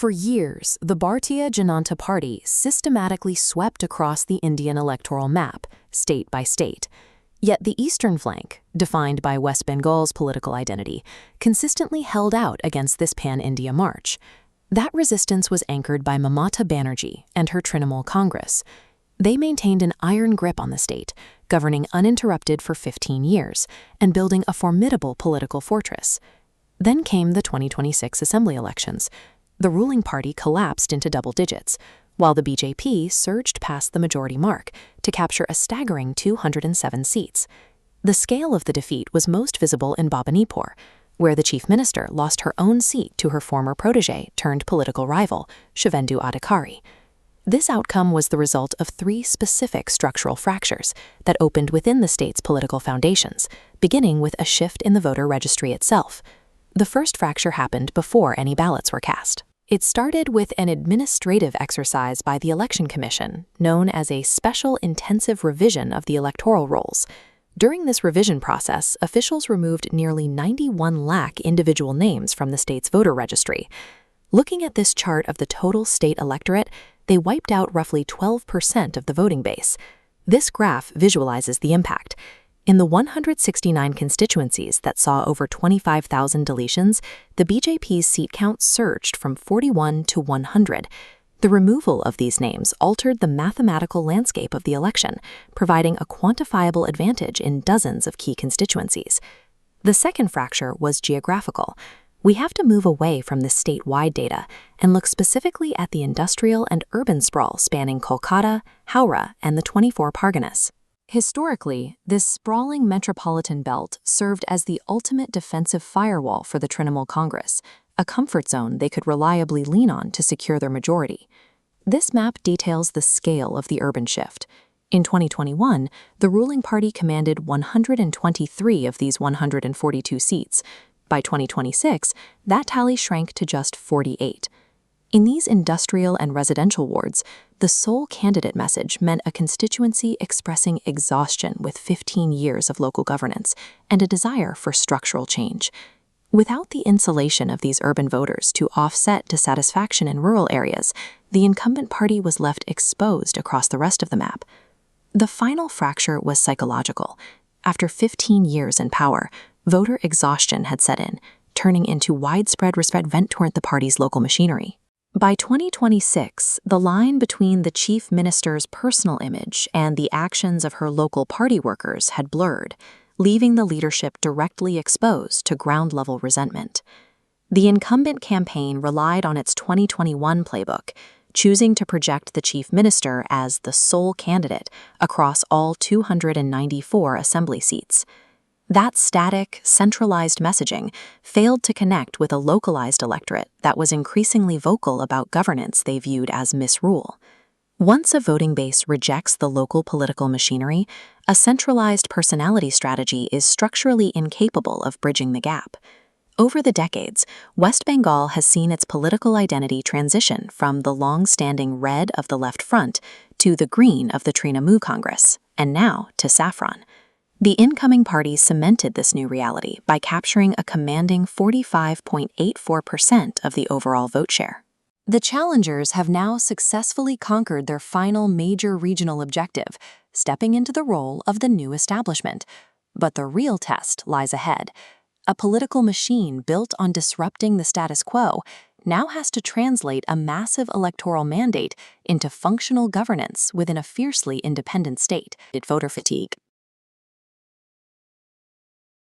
For years, the Bharatiya Janata Party systematically swept across the Indian electoral map, state by state. Yet the eastern flank, defined by West Bengal's political identity, consistently held out against this pan-India march. That resistance was anchored by Mamata Banerjee and her Trinamool Congress. They maintained an iron grip on the state, governing uninterrupted for 15 years and building a formidable political fortress. Then came the 2026 Assembly elections. The ruling party collapsed into double digits, while the BJP surged past the majority mark to capture a staggering 207 seats. The scale of the defeat was most visible in Bhabanipur, where the chief minister lost her own seat to her former protege turned political rival, Shivendu Adhikari. This outcome was the result of three specific structural fractures that opened within the state's political foundations, beginning with a shift in the voter registry itself. The first fracture happened before any ballots were cast. It started with an administrative exercise by the Election Commission, known as a Special Intensive Revision of the Electoral Rolls. During this revision process, officials removed nearly 91 lakh individual names from the state's voter registry. Looking at this chart of the total state electorate, they wiped out roughly 12% of the voting base. This graph visualizes the impact. In the 169 constituencies that saw over 25,000 deletions, the BJP's seat count surged from 41 to 100. The removal of these names altered the mathematical landscape of the election, providing a quantifiable advantage in dozens of key constituencies. The second fracture was geographical. We have to move away from the statewide data and look specifically at the industrial and urban sprawl spanning Kolkata, Howrah, and the 24 Parganas. Historically, this sprawling metropolitan belt served as the ultimate defensive firewall for the Trinamool Congress, a comfort zone they could reliably lean on to secure their majority. This map details the scale of the urban shift. In 2021, the ruling party commanded 123 of these 142 seats. By 2026, that tally shrank to just 48. In these industrial and residential wards, the sole candidate message meant a constituency expressing exhaustion with 15 years of local governance and a desire for structural change. Without the insulation of these urban voters to offset dissatisfaction in rural areas, the incumbent party was left exposed across the rest of the map. The final fracture was psychological. After 15 years in power, voter exhaustion had set in, turning into widespread resentment toward the party's local machinery. By 2026, the line between the chief minister's personal image and the actions of her local party workers had blurred, leaving the leadership directly exposed to ground-level resentment. The incumbent campaign relied on its 2021 playbook, choosing to project the chief minister as the sole candidate across all 294 assembly seats. That static, centralized messaging failed to connect with a localized electorate that was increasingly vocal about governance they viewed as misrule. Once a voting base rejects the local political machinery, a centralized personality strategy is structurally incapable of bridging the gap. Over the decades, West Bengal has seen its political identity transition from the long-standing red of the left front to the green of the Trinamool Congress, and now to saffron. The incoming party cemented this new reality by capturing a commanding 45.84% of the overall vote share. The challengers have now successfully conquered their final major regional objective, stepping into the role of the new establishment. But the real test lies ahead. A political machine built on disrupting the status quo now has to translate a massive electoral mandate into functional governance within a fiercely independent state. Voter fatigue.